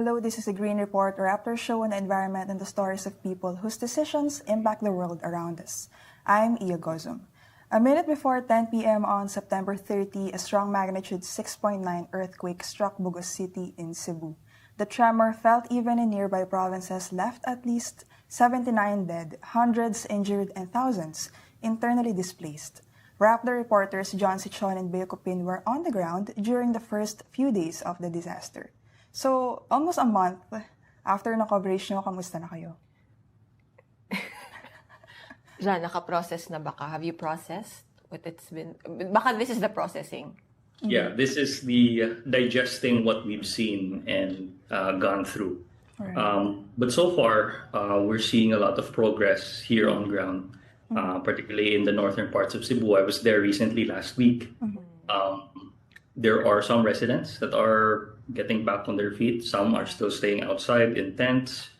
Hello, this is a Green Report, a Rappler show on the environment and the stories of people whose decisions impact the world around us. I'm Iya Gozum. A minute before 10 p.m. on September 30, a strong magnitude 6.9 earthquake struck Bogo City in Cebu. The tremor, felt even in nearby provinces, left at least 79 dead, hundreds injured, and thousands internally displaced. Rappler reporters Sitchon and Cupin were on the ground during the first few days of the disaster. So, almost a month after na coverage nyo, kamusta na kayo? Jan, naka-process na baka? Have you processed what it's been? Baka this is the processing. Yeah, this is the digesting what we've seen and gone through. Right. But so far, we're seeing a lot of progress here on ground, particularly in the northern parts of Cebu. I was there recently last week. There are some residents that are getting back on their feet. Some are still staying outside in tents,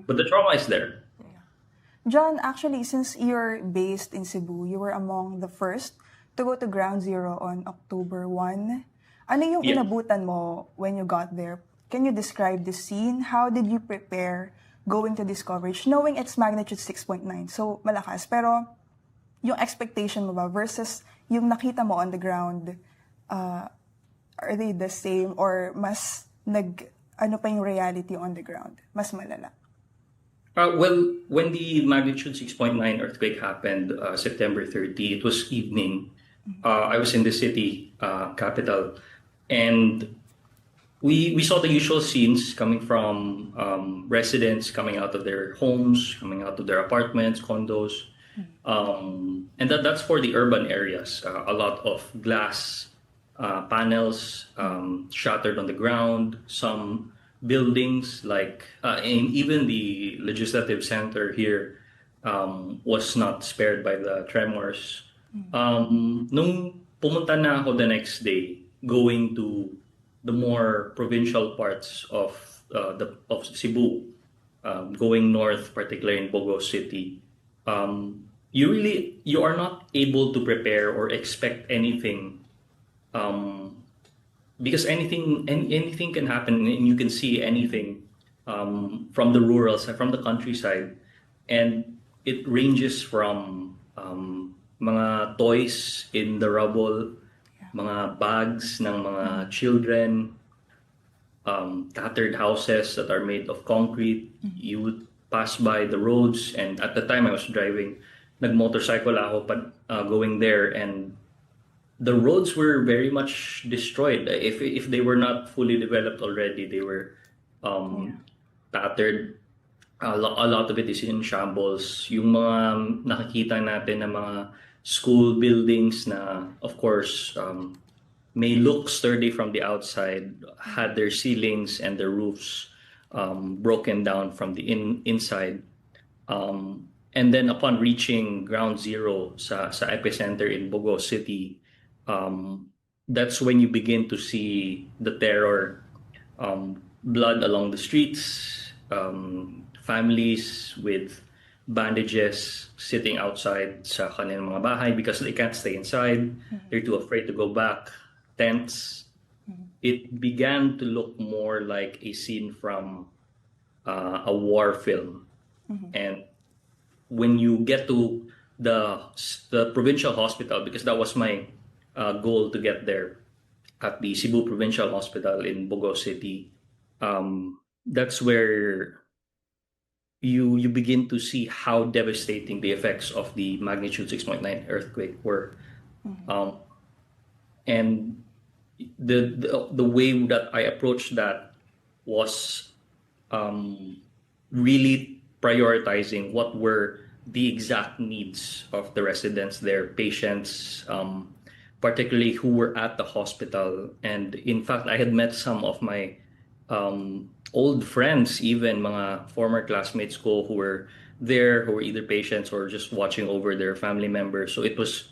but the trauma is there. John, actually, since you're based in Cebu, you were among the first to go to Ground Zero on October 1. Ano yung inabutan mo when you got there? Can you describe the scene? How did you prepare going to this coverage, knowing it's magnitude 6.9? So, malakas. Pero, yung expectation mo ba versus yung nakita mo on the ground, are they the same or mas ano pa yung reality on the ground? Mas malala? Well, when the magnitude 6.9 earthquake happened, September 30, it was evening. I was in the city capital, and we saw the usual scenes coming from residents coming out of their homes, coming out of their apartments, condos, and that's for the urban areas. A lot of glass panels shattered on the ground. Some buildings, like and even the legislative center here, was not spared by the tremors. Nung pumunta na ako the next day, going to the more provincial parts of Cebu, going north, particularly in Bogo City, you are not able to prepare or expect anything. Because anything can happen, and you can see anything from the rural side, from the countryside, and it ranges from mga toys in the rubble, mga bags ng mga children, tattered houses that are made of concrete. You would pass by the roads, and at the time I was driving, nag-motorcycle ako going there, and the roads were very much destroyed. If they were not fully developed already, they were tattered. A lot of it is in shambles. Yung mga nakikita natin na mga school buildings na, of course, may look sturdy from the outside, had their ceilings and their roofs broken down from the inside. And then upon reaching Ground Zero sa epicenter in Bogo City, that's when you begin to see the terror, blood along the streets, families with bandages sitting outside sa kanilang mga bahay because they can't stay inside. They're too afraid to go back. Tents. It began to look more like a scene from a war film. And when you get to the provincial hospital, because that was my goal to get there, at the Cebu Provincial Hospital in Bogo City, that's where you begin to see how devastating the effects of the magnitude 6.9 earthquake were. And the way that I approached that was really prioritizing what were the exact needs of the residents, their patients, particularly who were at the hospital. And in fact, I had met some of my old friends, even mga former classmates ko who were there, who were either patients or just watching over their family members. So it was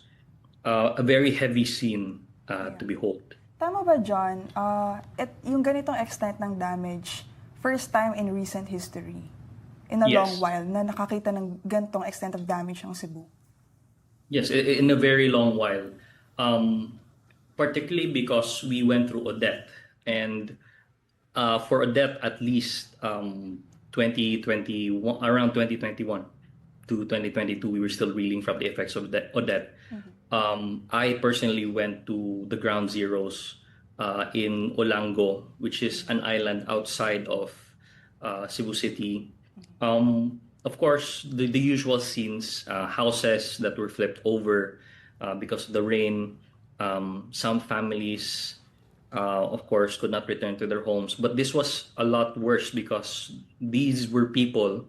a very heavy scene to behold. Tama ba, John? Yung ganitong extent ng damage, first time in recent history, in a long while, na nakakita ng ganitong extent of damage ng Cebu? Yes, in a very long while. Particularly because we went through Odette, and For Odette, at least 2021, around 2021 to 2022, we were still reeling from the effects of Odette. I personally went to the ground zeros in Olango, which is an island outside of Cebu City. Of course, the usual scenes, houses that were flipped over because of the rain. Some families, of course, could not return to their homes. But this was a lot worse because these were people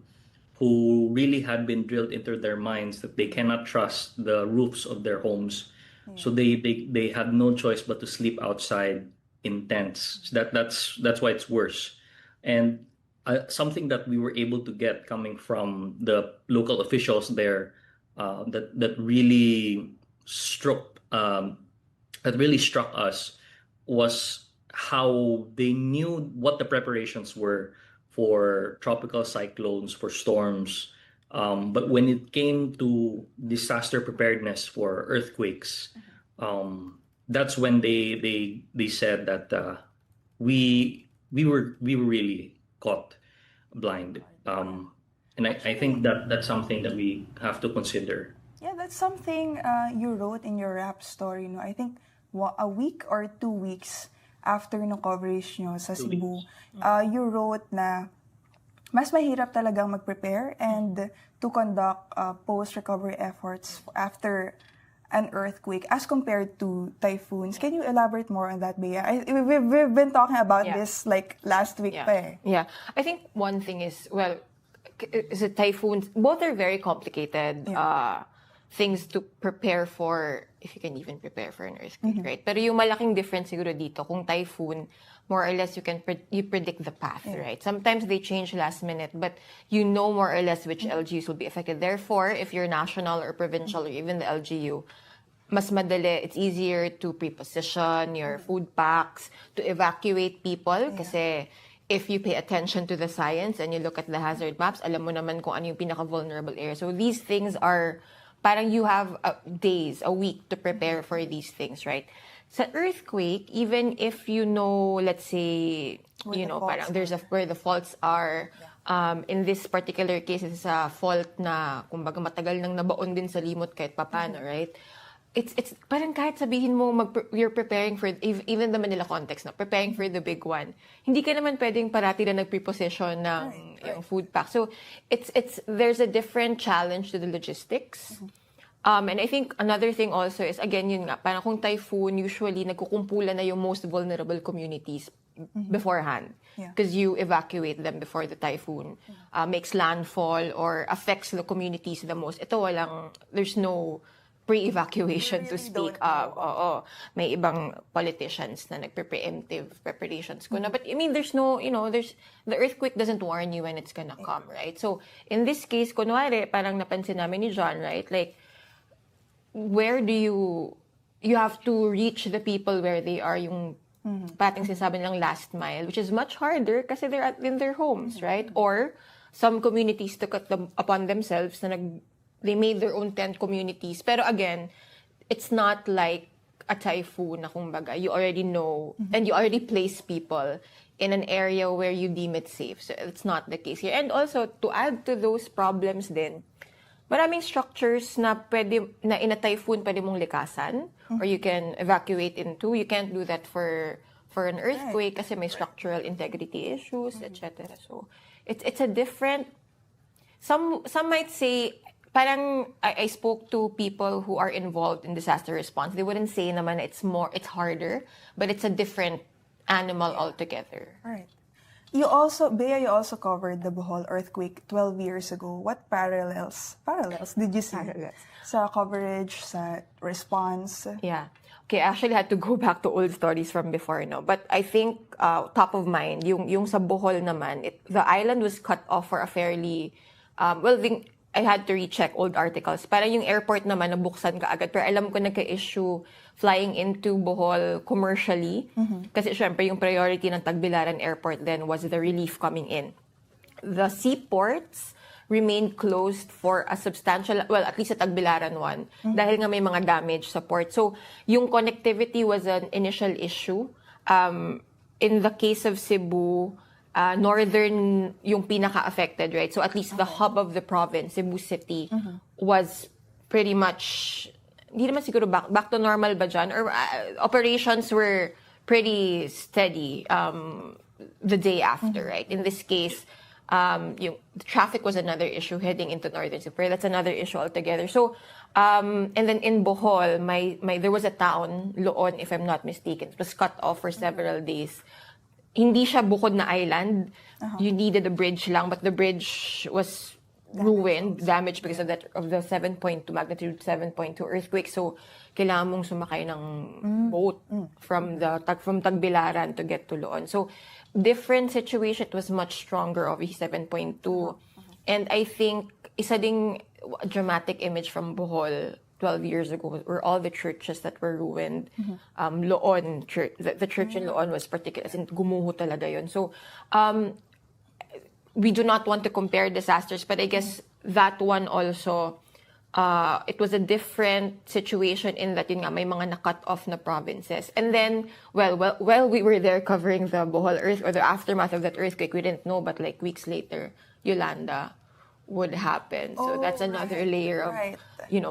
who really had been drilled into their minds that they cannot trust the roofs of their homes. So they had no choice but to sleep outside in tents. So that's why it's worse. And something that we were able to get coming from the local officials there that really struck us was how they knew what the preparations were for tropical cyclones, for storms. But when it came to disaster preparedness for earthquakes, that's when they said that we were really caught blind. And I think that's something that we have to consider. Yeah, that's something you wrote in your rap story. No? I think a week or 2 weeks after no coverage nyo sa Cebu, you wrote na mas mahirap talagang mag-prepare and to conduct post-recovery efforts after an earthquake as compared to typhoons. Can you elaborate more on that, Bea? We've been talking about this like last week pa eh. Yeah. I think one thing is, well, is it typhoons? Both are very complicated things to prepare for, if you can even prepare for an earthquake, right? Pero yung malaking difference siguro dito, kung typhoon, more or less you predict the path, right? Sometimes they change last minute, but you know more or less which LGUs will be affected. Therefore, if you're national or provincial or even the LGU, mas madali, it's easier to pre-position your food packs, to evacuate people, kasi if you pay attention to the science and you look at the hazard maps, alam mo naman kung ano yung pinaka-vulnerable area. So these things are, parang you have days, a week to prepare for these things, right? Sa earthquake, even if you know, let's say, parang there's where the faults are, in this particular case, it's a fault na, kumbaga matagal nang nabaon din sa limot kahit papano, right? It's parang kahit sabihin mo you're preparing for even the Manila context na preparing for the big one, hindi ka naman pwedeng parati na nagpreposition ng yung food pack. So it's there's a different challenge to the logistics. And I think another thing also is, again, yun nga, parang kung typhoon, usually nagkukumpulan na yung most vulnerable communities beforehand, because you evacuate them before the typhoon makes landfall or affects the communities the most. Ito there's no pre-evacuation to speak of. May ibang politicians na nagpe-preemptive preparations ko na. But I mean, there's no, the earthquake doesn't warn you when it's gonna come, right? So in this case, kunwari, parang napansin namin ni John, right? Like, where do you have to reach the people where they are, yung pating sinasabi nilang last mile, which is much harder kasi they're in their homes, right? Or some communities took it upon themselves na they made their own tent communities. Pero again, it's not like a typhoon na kumbaga, you already know and you already place people in an area where you deem it safe. So it's not the case here. And also, to add to those problems din, maraming structures na in a typhoon pwede mong likasan or you can evacuate into. You can't do that for an earthquake kasi may structural integrity issues, etc. So it's a different. Some might say, parang I spoke to people who are involved in disaster response. They wouldn't say naman it's harder, but it's a different animal altogether. Right. Bea, you also covered the Bohol earthquake 12 years ago. What parallels did you see sa coverage, sa response? Yeah. Okay, I actually had to go back to old stories from before, no? But I think top of mind, yung sa Bohol naman, the island was cut off for a fairly, I had to recheck old articles. Parang yung airport naman, nabuksan ka agad. Pero alam ko nagka-issue flying into Bohol commercially. Kasi syempre yung priority ng Tagbilaran Airport then was the relief coming in. The seaports remained closed for a substantial, well, at least sa Tagbilaran one, dahil nga may mga damage sa port. So yung connectivity was an initial issue. in the case of Cebu, northern yung pinaka-affected, right? So at least the hub of the province, Cebu City, was pretty much, hindi naman siguro back to normal ba dyan? Or operations were pretty steady the day after, right? In this case, the traffic was another issue heading into northern Cebu. That's another issue altogether. So, and then in Bohol, there was a town, Loon, if I'm not mistaken. It was cut off for several days. Hindi siya bukod na island. You needed a bridge lang, but the bridge was ruined, damaged because of the 7.2 magnitude 7.2 earthquake. So kailangan mong sumakay ng boat from Tagbilaran to get to Loon. So different situation. It was much stronger, obviously 7.2. And I think isa ding dramatic image from Bohol 12 years ago were all the churches that were ruined. Loon church, the church in Loon was particular, as in gumuho talaga yun. So we do not want to compare disasters, but I guess that one also, it was a different situation in that yun nga, may mga na-cut off na provinces. And then, well, we were there covering the Bohol earth or the aftermath of that earthquake. We didn't know, but like weeks later, Yolanda would happen. So that's another layer of,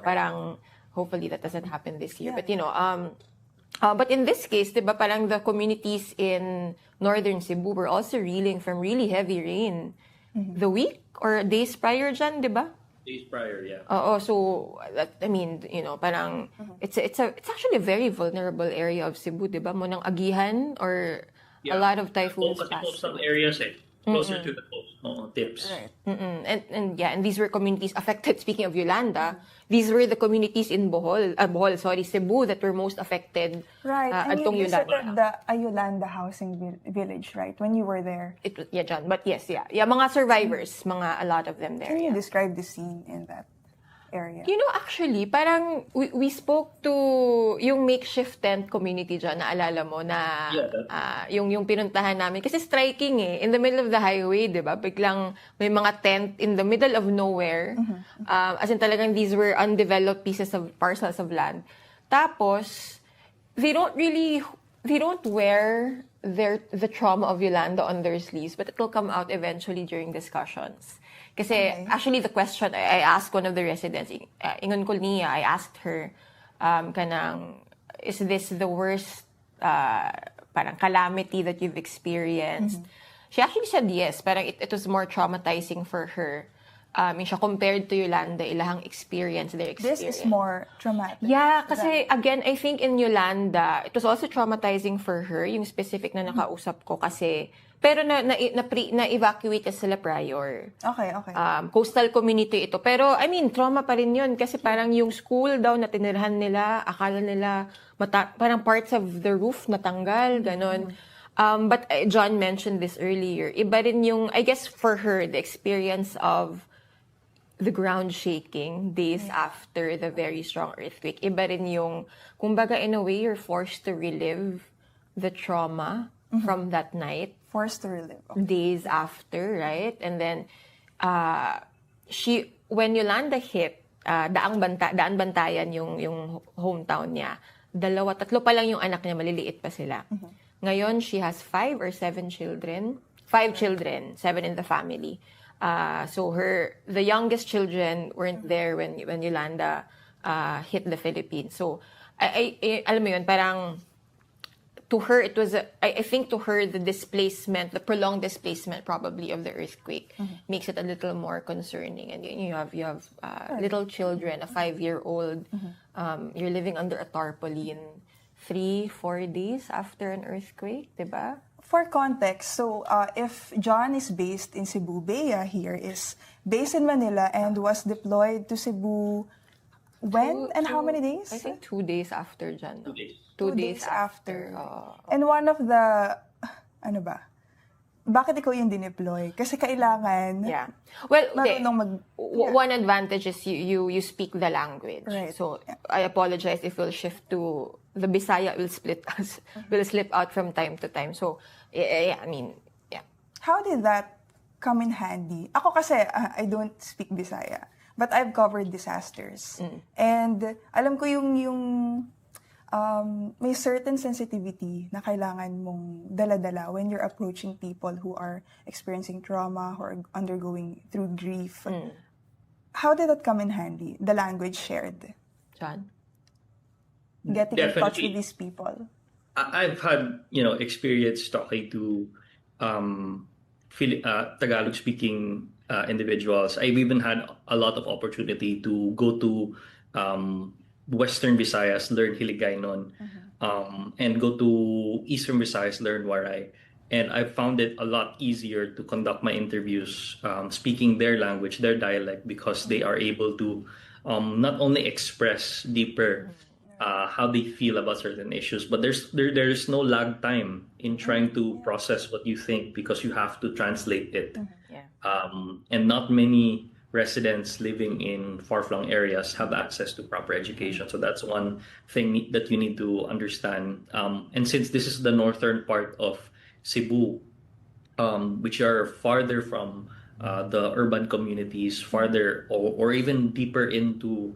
parang hopefully that doesn't happen this year. But but in this case, diba, parang the communities in northern Cebu were also reeling from really heavy rain the week or days prior dyan, diba? Days prior, yeah. So I mean, parang it's actually a very vulnerable area of Cebu, diba? Mo ng Agihan or a lot of typhoons passed. Coastal areas, closer to the coast, tips. Right. And these were communities affected. Speaking of Yolanda, these were the communities in Cebu that were most affected. Right. And you Yolanda. visited a Yolanda housing village, right? When you were there. It was, John. But yes, mga survivors, a lot of them there. Can you describe the scene in that area? Actually, parang we spoke to yung makeshift tent community dyan, naalala mo, na yung pinuntahan namin. Kasi striking in the middle of the highway, di ba? Biglang may mga tent in the middle of nowhere. As in talagang these were undeveloped parcels of land. Tapos, they don't wear the trauma of Yolanda on their sleeves, but it will come out eventually during discussions. Kasi actually the question, I asked one of the residents, Ingon Kulnia, I asked her, is this the worst parang calamity that you've experienced? She actually said yes, parang it was more traumatizing for her. Siya compared to Yolanda, ilahang experience, their experience. This is more traumatic. Yeah, kasi again, I think in Yolanda, it was also traumatizing for her, yung specific na nakausap ko kasi, pero na-evacuate sila prior. Okay. Coastal community ito. Pero, I mean, trauma pa rin yun kasi parang yung school daw na tinirhan nila, akala nila, parang parts of the roof natanggal, ganon. But John mentioned this earlier. Iba rin yung, I guess for her, the experience of the ground shaking days after the very strong earthquake. Iba rin yung, kumbaga in a way, you're forced to relive the trauma from that night. Forced to relive. Okay. Days after, right? And then, when Yolanda hit, Daan Bantayan yung hometown niya, 2-3 pa lang yung anak niya, maliliit pa sila. Ngayon, she has 5 or 7 children. 5 children, 7 in the family. So the youngest children weren't there when Yolanda hit the Philippines. So, alam mo yun, parang, to her, it was, I think to her, the prolonged displacement probably of the earthquake makes it a little more concerning. And you have little children, a 5-year-old, you're living under a tarpaulin 3-4 days after an earthquake, diba? For context, so if John is based in Cebu, Bea here is based in Manila and was deployed to Cebu when and how many days? I think 2 days after John. 2 days. 2 days after. And one of the, bakit ikaw yung dineploy? Kasi kailangan, one advantage is you speak the language. Right. So, I apologize if we'll shift to, the Bisaya will slip out from time to time. So, I mean. How did that come in handy? Ako kasi, I don't speak Bisaya, but I've covered disasters. And alam ko yung may certain sensitivity na kailangan mong dala-dala when you're approaching people who are experiencing trauma or undergoing through grief. How did that come in handy, the language shared? John? Getting in touch with these people. I've had, experience talking to Tagalog-speaking individuals. I've even had a lot of opportunity to go to Western Visayas, learn Hiligaynon, and go to Eastern Visayas, learn Waray. And I found it a lot easier to conduct my interviews speaking their language, their dialect, because they are able to not only express deeper how they feel about certain issues, but there's no lag time in trying to process what you think because you have to translate it. And not many residents living in far-flung areas have access to proper education. So that's one thing that you need to understand. And since this is the northern part of Cebu, which are farther from the urban communities, farther or even deeper into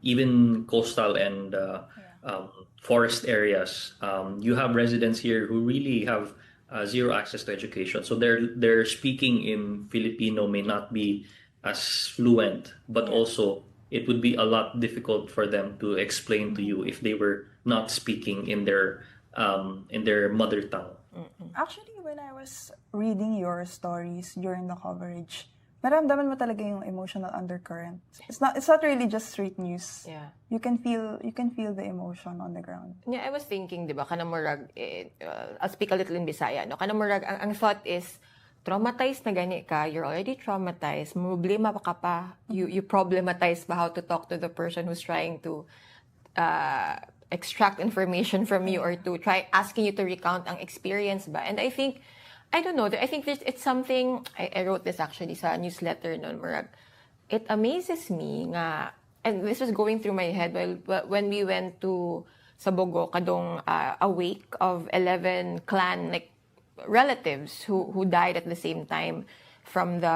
even coastal and forest areas, you have residents here who really have zero access to education. So their speaking in Filipino may not be as fluent, but also it would be a lot difficult for them to explain to you if they were not speaking in their mother tongue. Actually, when I was reading your stories during the coverage, maramdaman mo talaga yung emotional undercurrent. It's not really just straight news. Yeah. You can feel the emotion on the ground. Yeah, I was thinking, di ba, kanamurag, I'll speak a little in Bisaya, no? Kanamurag, ang thought is, traumatized na gani ka, you're already traumatized, problema pa ka pa, you problematize pa how to talk to the person who's trying to extract information from you or to try asking you to recount ang experience ba. And I think, I don't know, I think it's something, I wrote this actually sa newsletter noon, Murag. It amazes me nga, and this was going through my head when we went to sa Bogo, kadong a wake of 11 clan, like, relatives who died at the same time from the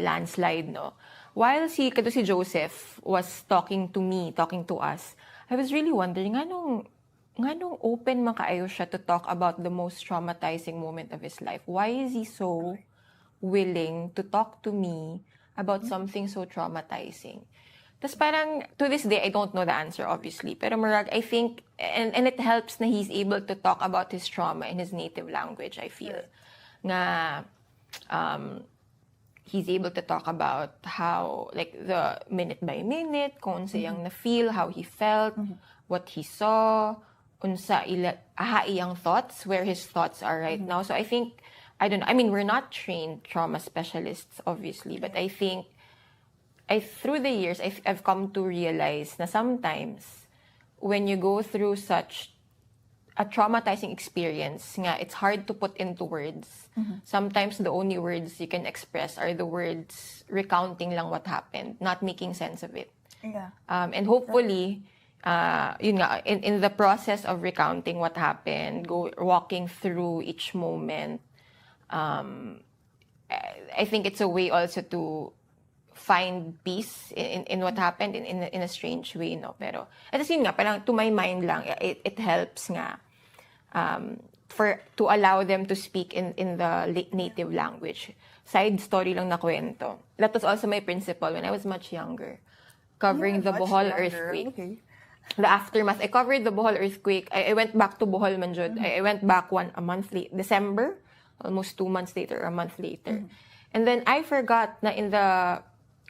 landslide, no? While si Joseph was talking to us, I was really wondering, nganong open man kaayo siya to talk about the most traumatizing moment of his life? Why is he so willing to talk to me about something so traumatizing? Tapos parang, to this day, I don't know the answer, obviously. Pero Murag, I think, and it helps na he's able to talk about his trauma in his native language, I feel. Nga, he's able to talk about how, like, the minute by minute, kung unsa yang na-feel, how he felt, what he saw, unsa iyang thoughts, where his thoughts are right now. So I think, I don't know, I mean, we're not trained trauma specialists, obviously, but I think, through the years, I've come to realize na sometimes, when you go through such a traumatizing experience, nga, it's hard to put into words. Sometimes the only words you can express are the words recounting lang what happened, not making sense of it. Yeah. And hopefully, yun nga, in the process of recounting what happened, walking through each moment, I think it's a way also to find peace in what happened in a strange way, no? Pero, at the same nga, parang to my mind lang, it helps nga to allow them to speak in the native language. Side story lang na kwento. That was also my principal when I was much younger, covering the Bohol earthquake. Okay. The aftermath. I covered the Bohol earthquake. I went back to Bohol Manjud. I went back a month late, December, almost 2 months later, or a month later. And then I forgot na in the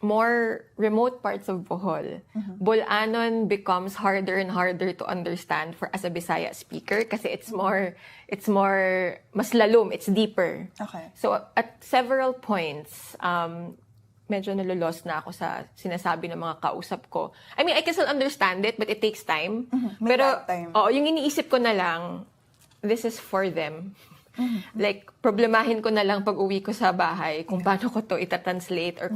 more remote parts of Bohol, Bulanon becomes harder and harder to understand for as a Bisaya speaker kasi it's more mas lalum, it's deeper. Okay. So at several points, medyo nalolos na ako sa sinasabi ng mga kausap ko. I mean, I can still understand it, but it takes time. Pero yung iniisip ko na lang, this is for them. Like, problemahin ko na lang pag uwi ko sa bahay kung paano ko to itatranslate or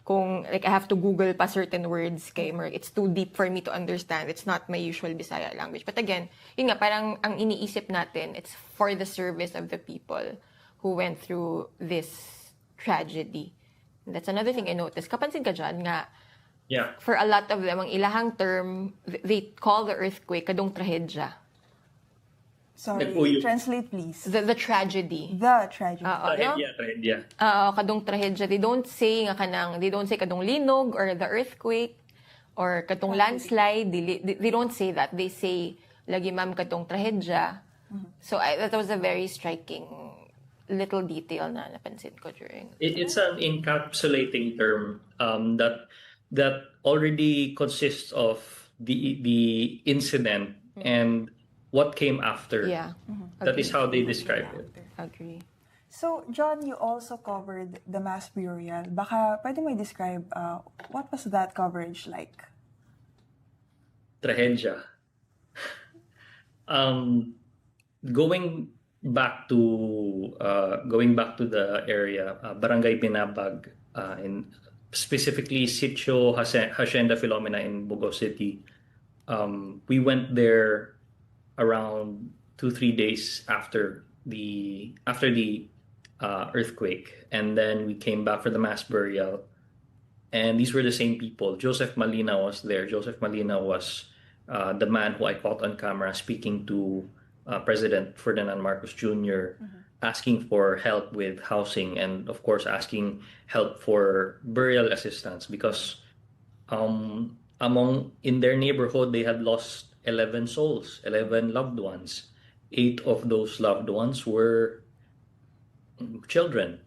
kung like I have to Google pa certain words kay it's too deep for me to understand. It's not my usual Bisaya language. But again, yun nga, parang ang iniisip natin, it's for the service of the people who went through this tragedy. And that's another thing I noticed. Kapansin ka dyan nga, Yeah. For a lot of them, ang ilahang term, they call the earthquake kadong trahedya. Sorry, translate please. The tragedy. The tragedy. Trahedya. Kadong trahedya. They don't say kadong linog or the earthquake or kadong landslide. They don't say that. They say lagi ma'am kadong trahedya. So that was a very striking little detail na napansin ko during. It's an encapsulating term that already consists of the incident and what came after. Yeah. That is how they describe it. Agree. So, John, you also covered the mass burial. Baka pwede mo i-describe what was that coverage like? Trahedya. Going back to the area, Barangay Binabag, in specifically Sitio Hacienda Filomena in Bogo City. We went there around 2-3 days after the earthquake, and then we came back for the mass burial. And these were the same people. Joseph Malina was there. Joseph Malina was the man who I caught on camera speaking to President Ferdinand Marcos Jr., asking for help with housing and, of course, asking help for burial assistance because in their neighborhood, they had lost 11 souls, 11 loved ones. 8 of those loved ones were children.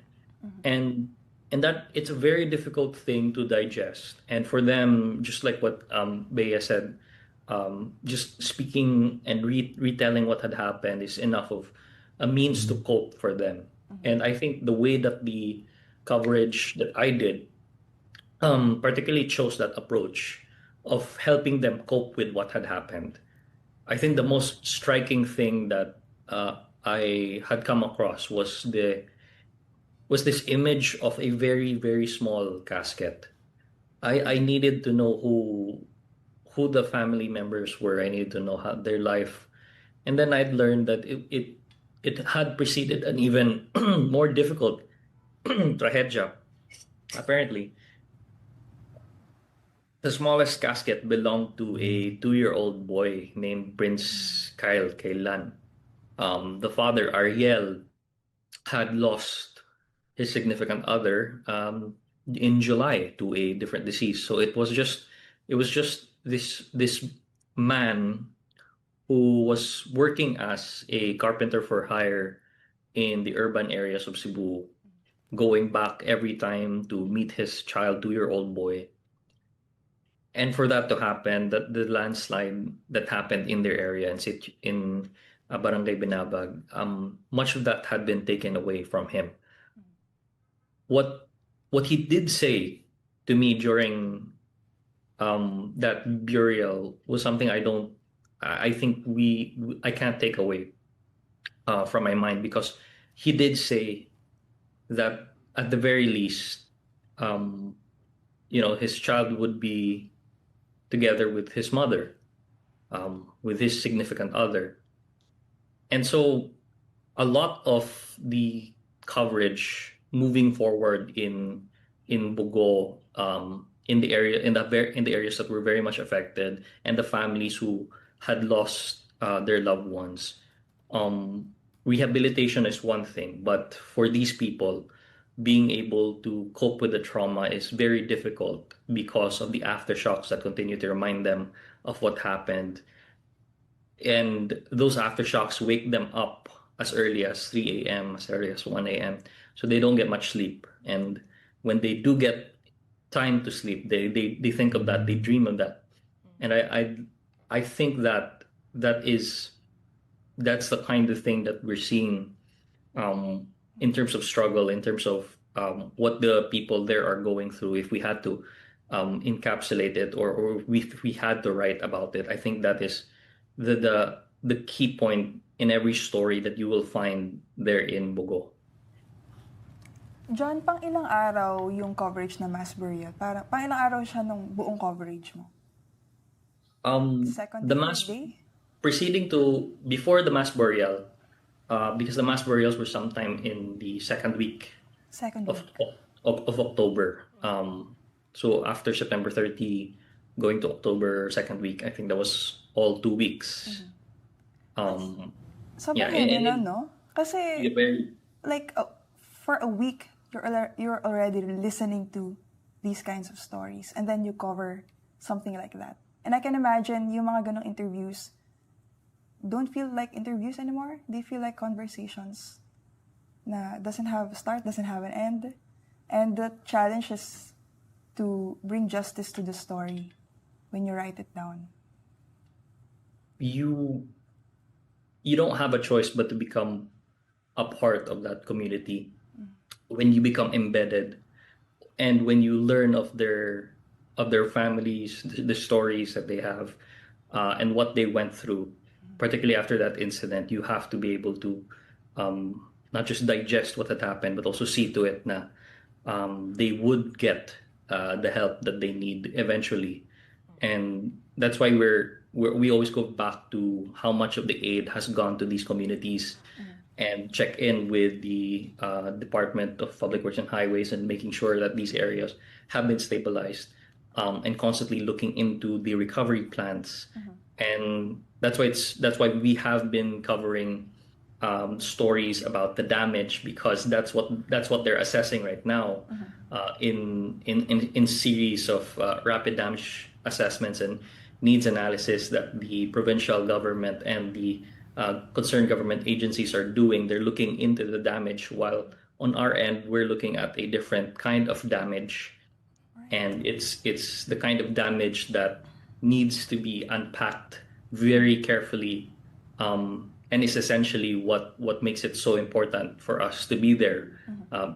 And that it's a very difficult thing to digest. And for them, just like what Bea said, just speaking and retelling what had happened is enough of a means to cope for them. And I think the way that the coverage that I did particularly chose that approach of helping them cope with what had happened. I think the most striking thing that I had come across was this image of a very, very small casket. I needed to know who the family members were. I needed to know how their life. And then I'd learned that it had preceded an even more difficult trahedya. Apparently, the smallest casket belonged to a 2-year-old boy named Prince Kyle Kailan. The father, Ariel, had lost his significant other in July to a different disease. So it was just this man who was working as a carpenter for hire in the urban areas of Cebu, going back every time to meet his child, 2-year-old boy. And for that to happen, that the landslide that happened in their area in Barangay Binabag, much of that had been taken away from him. What he did say to me during that burial was something I think I can't take away from my mind, because he did say that at the very least, his child would be together with his mother, with his significant other. And so a lot of the coverage moving forward in Bogo, in the areas that were very much affected, and the families who had lost their loved ones. Rehabilitation is one thing, but for these people, being able to cope with the trauma is very difficult because of the aftershocks that continue to remind them of what happened. And those aftershocks wake them up as early as 3 a.m., as early as 1 a.m. So they don't get much sleep. And when they do get time to sleep, they think of that, they dream of that. And I think that's the kind of thing that we're seeing in terms of struggle, in terms of what the people there are going through. If we had to encapsulate it, or if we had to write about it, I think that is the key point in every story that you will find there in Bogo. John, pang ilang araw yung coverage na mass burial? Pang ilang araw siya nung buong coverage mo? Second The mass day? Before the mass burial, because the mass burials were sometime in the second week of October. So after September 30, going to October second week, I think that was all 2 weeks. Sobrang Yeah, heavy and nun, no? Kasi, very, like, for a week, you're already listening to these kinds of stories, and then you cover something like that. And I can imagine yung mga ganong interviews don't feel like interviews anymore. They feel like conversations na doesn't have a start, doesn't have an end. And the challenge is to bring justice to the story when you write it down. you you don't have a choice but to become a part of that community when you become embedded, and when you learn of their families, the stories that they have, and what they went through, particularly after that incident. You have to be able to not just digest what had happened, but also see to it na they would get the help that they need eventually. And that's why we always go back to how much of the aid has gone to these communities, and check in with the Department of Public Works and Highways, and making sure that these areas have been stabilized, and constantly looking into the recovery plans. And that's why we have been covering stories about the damage, because that's what they're assessing right now, in series of rapid damage assessments and needs analysis that the provincial government and the concerned government agencies are doing. They're looking into the damage, while on our end we're looking at a different kind of damage, and it's the kind of damage that needs to be unpacked very carefully, and is essentially what makes it so important for us to be there,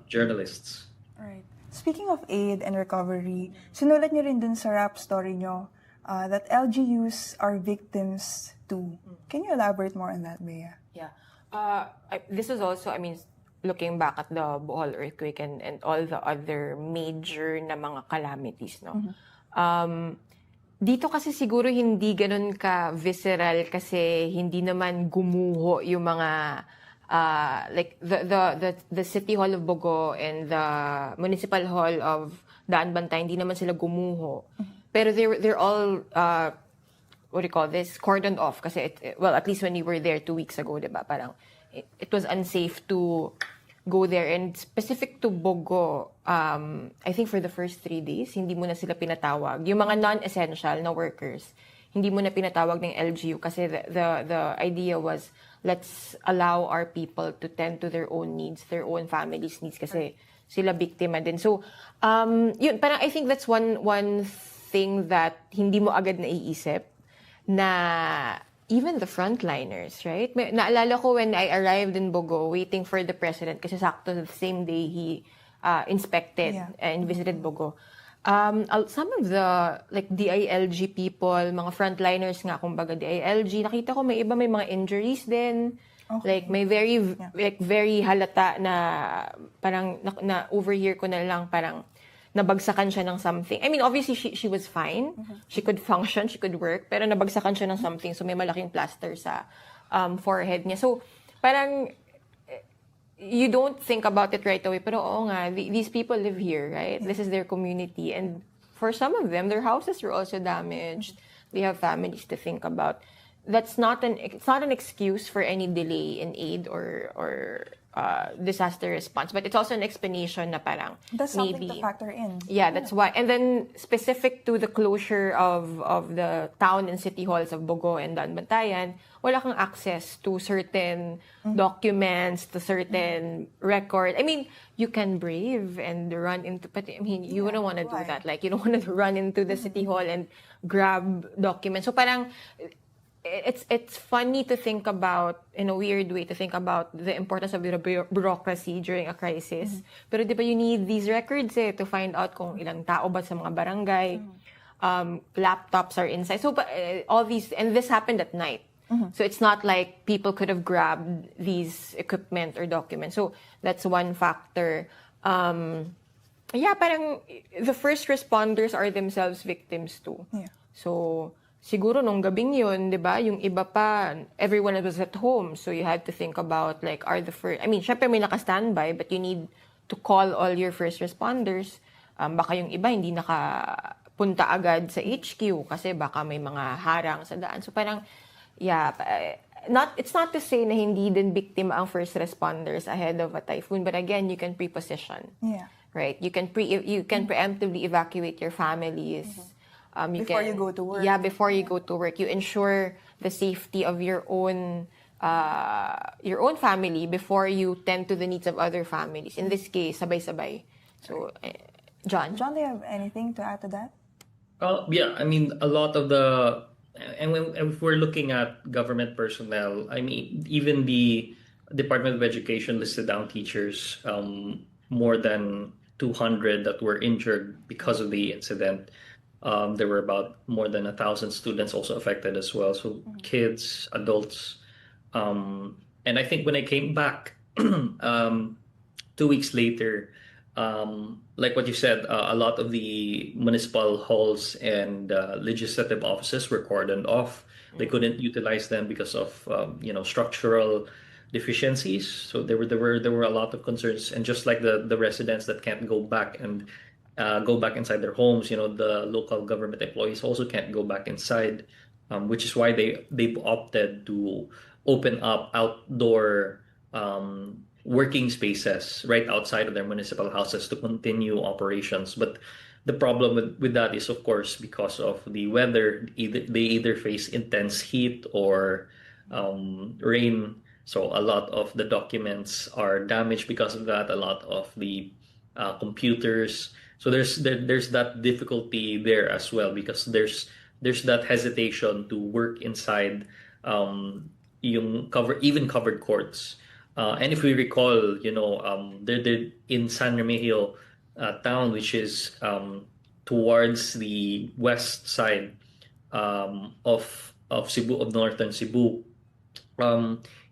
journalists. Right. Speaking of aid and recovery, sinulat nyo rin dun sa rap story nyo that LGUs are victims too. Can you elaborate more on that, Bea? Yeah. This is also, I mean, looking back at the Bohol earthquake and all the other major na mga calamities, no? Dito kasi siguro hindi ganun ka visceral kasi hindi naman gumuho yung mga like the City Hall of Bogo and the Municipal Hall of Daan Bantay, hindi naman sila gumuho. Pero they're all what do you call this, cordoned off kasi well, at least when we were there 2 weeks ago, diba? Parang it was unsafe to go there. And specific to Bogo, I think for the first 3 days, hindi mo na sila pinatawag. Yung mga non-essential na workers, hindi mo na pinatawag ng LGU kasi the idea was, let's allow our people to tend to their own needs, their own families' needs kasi sila biktima din. So, yun, parang I think that's one thing that hindi mo agad naiisip na even the frontliners, right? Naalala ko when I arrived in Bogo, waiting for the president, kasi sakto the same day he inspected and visited Bogo. Some of the like DILG people, mga frontliners nga, kumbaga DILG, nakita ko may iba may mga injuries din. Okay. Like may very halata na parang na overhear ko na lang parang nabagsakan siya ng something. I mean, obviously, she was fine. She could function, she could work, pero nabagsakan siya ng something, so may malaking plaster sa forehead niya. So, parang, you don't think about it right away, pero oo nga, these people live here, right? This is their community. And for some of them, their houses were also damaged. They have families to think about. It's not an excuse for any delay in aid or disaster response, but it's also an explanation na parang that's something to factor in. Yeah, that's why. And then specific to the closure of the town and city halls of Bogo and Danbantayan, wala kang access to certain documents, to certain record. I mean, you can brave and run into, but I mean, you wouldn't want to do that. Like, you don't want to run into the city hall and grab documents. So parang it's funny to think about, in a weird way, to think about the importance of the bureaucracy during a crisis. Pero di ba you need these records to find out kung ilang tao ba sa mga barangay, laptops are inside. So all these, and this happened at night. So it's not like people could have grabbed these equipment or documents. So that's one factor. Yeah, parang the first responders are themselves victims too. Yeah. So siguro nung gabing yun, di ba, yung iba pa, everyone was at home. So you had to think about, like, are the first, I mean, syempre may naka-standby, but you need to call all your first responders. Baka yung iba hindi nakapunta agad sa HQ kasi baka may mga harang sa daan. So parang, it's not to say na hindi din biktima ang first responders ahead of a typhoon, but again, you can pre-position. Yeah. Right? You can preemptively evacuate your families. Before you go to work. Yeah, before you go to work. You ensure the safety of your own family before you tend to the needs of other families. In this case, sabay-sabay. So, John? John, do you have anything to add to that? Yeah, I mean, a lot of the, and if we're looking at government personnel, I mean, even the Department of Education listed down teachers, more than 200 that were injured because of the incident. There were about more than 1,000 students also affected as well. So kids, adults. And I think when I came back 2 weeks later, like what you said, a lot of the municipal halls and legislative offices were cordoned off. They couldn't utilize them because of structural deficiencies. So there were a lot of concerns, and just like the residents that can't go back and go back inside their homes, the local government employees also can't go back inside, which is why they've opted to open up outdoor working spaces right outside of their municipal houses to continue operations. But the problem with that is, of course, because of the weather, they either face intense heat or rain. So a lot of the documents are damaged because of that. A lot of the computers. So there's that difficulty there as well, because there's that hesitation to work inside yung covered courts. And if we recall, they're in San Remigio town, which is towards the west side of Cebu, of northern Cebu.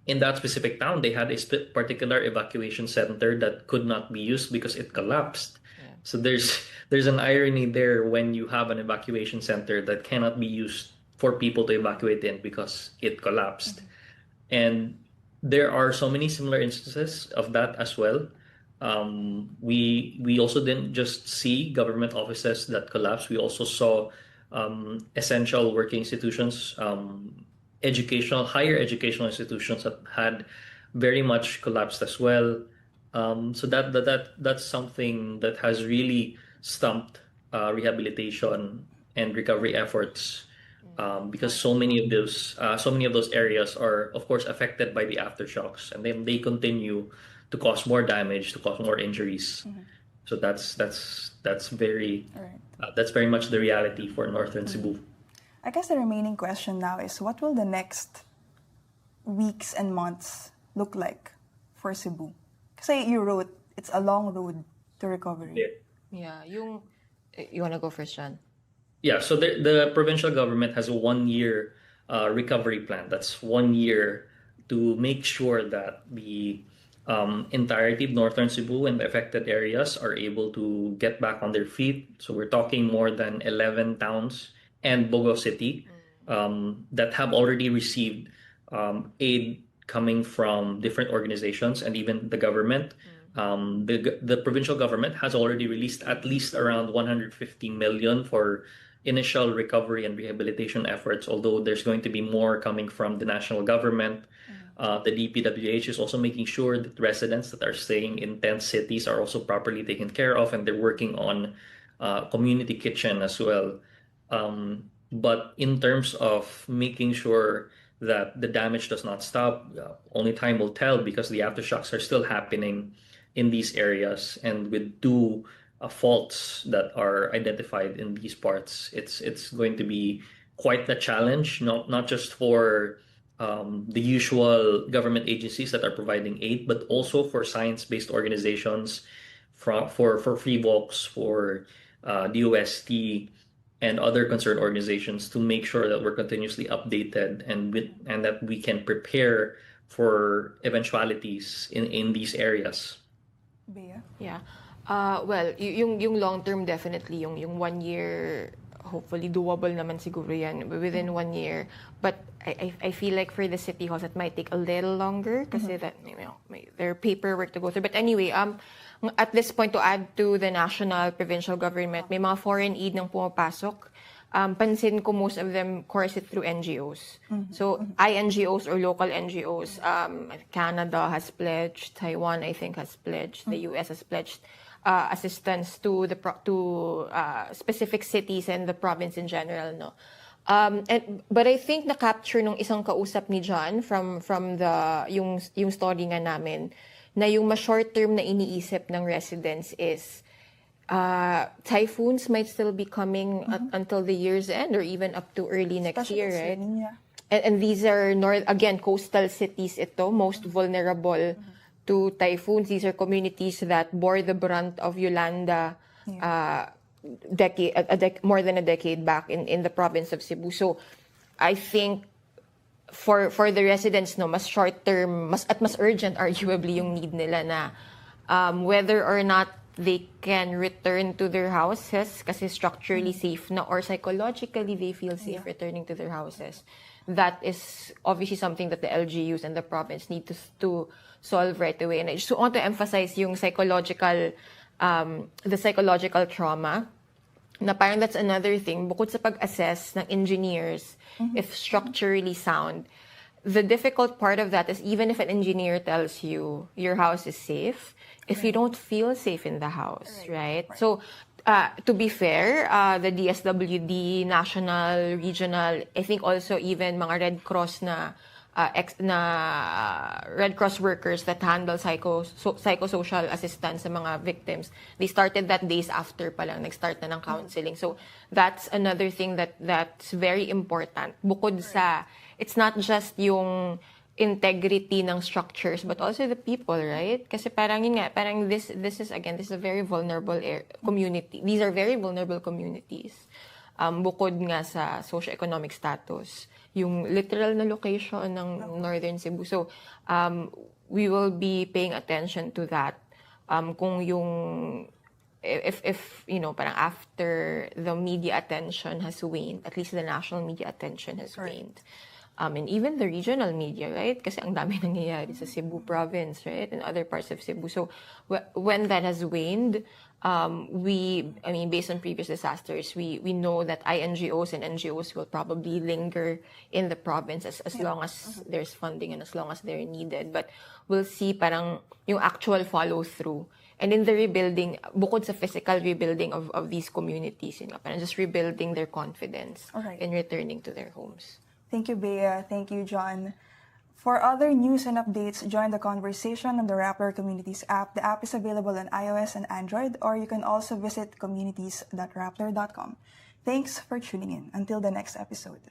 In that specific town, they had a particular evacuation center that could not be used because it collapsed. Yeah. So there's an irony there when you have an evacuation center that cannot be used for people to evacuate in because it collapsed. And there are so many similar instances of that as well. We also didn't just see government offices that collapsed. We also saw essential working institutions, higher educational institutions that had very much collapsed as well. So that's something that has really stumped rehabilitation and recovery efforts, because so many of those areas are, of course, affected by the aftershocks, and then they continue to cause more damage, to cause more injuries. So that's very much the reality for northern Cebu. I guess the remaining question now is, what will the next weeks and months look like for Cebu? Kasi you wrote, it's a long road to recovery. Yeah. You want to go first, John? Yeah, so the provincial government has a 1-year recovery plan. That's 1 year to make sure that the entirety of northern Cebu and the affected areas are able to get back on their feet. So we're talking more than 11 towns and Bogo City that have already received aid coming from different organizations and even the government. The provincial government has already released at least around 150 million for initial recovery and rehabilitation efforts, although there's going to be more coming from the national government. The DPWH is also making sure that residents that are staying in tent cities are also properly taken care of, and they're working on community kitchen as well. But in terms of making sure that the damage does not stop, only time will tell, because the aftershocks are still happening in these areas, and with two faults that are identified in these parts, it's going to be quite the challenge, not just for the usual government agencies that are providing aid, but also for science-based organizations, for FreeVox, for DOST, and other concerned organizations, to make sure that we're continuously updated and that we can prepare for eventualities in these areas. Bea? Yeah. Well, yung long term, definitely yung 1 year, hopefully doable naman siguro yan within 1 year. But I feel like for the city halls, it might take a little longer kasi that there are paperwork to go through. But anyway, at this point, to add to the national, provincial government, may mga foreign aid nang pumapasok. Pansin ko most of them course it through NGOs. So INGOs or local NGOs. Canada has pledged, Taiwan I think has pledged, the US has pledged assistance to the specific cities and the province in general, no. But I think na-capture nung isang kausap ni John from the yung story nga namin na yung short term na iniisip ng residents is typhoons might still be coming until the year's end or even up to early next year, right? Yeah. And these are coastal cities ito, most vulnerable to typhoons. These are communities that bore the brunt of Yolanda more than a decade back in the province of Cebu. So I think for the residents, no, mas short term, mas urgent arguably yung need nila na whether or not they can return to their houses kasi structurally safe na or psychologically they feel safe returning to their houses. That is obviously something that the LGUs and the province need to solve right away. And I just want to emphasize yung the psychological trauma na parang that's another thing. Bukod sa pag-assess ng engineers if structurally sound, the difficult part of that is even if an engineer tells you your house is safe, if you don't feel safe in the house, right? So, to be fair, the DSWD, national, regional, I think also even mga Red Cross Red Cross workers that handle psychosocial assistance sa mga victims, they started that days after pa lang, nag-start na ng counseling. So, that's another thing that's very important. Bukod sa, it's not just yung integrity ng structures but also the people, right? Kasi parang yun nga, parang this is a very vulnerable community. These are very vulnerable communities. Bukod nga sa socio-economic status, yung literal na location ng Northern Cebu. So, we will be paying attention to that. Kung yung if you know, parang after the media attention has waned, at least the national media attention has waned. And even the regional media, right? Kasi ang dami nangyayari sa Cebu province, right? And other parts of Cebu. So, when that has waned, based on previous disasters, we know that INGOs and NGOs will probably linger in the province as long as there's funding and as long as they're needed. But we'll see parang yung actual follow-through. And in the rebuilding, bukod sa physical rebuilding of these communities, parang just rebuilding their confidence in returning to their homes. Thank you, Bea. Thank you, John. For other news and updates, join the conversation on the Rappler Communities app. The app is available on iOS and Android, or you can also visit communities.rappler.com. Thanks for tuning in. Until the next episode.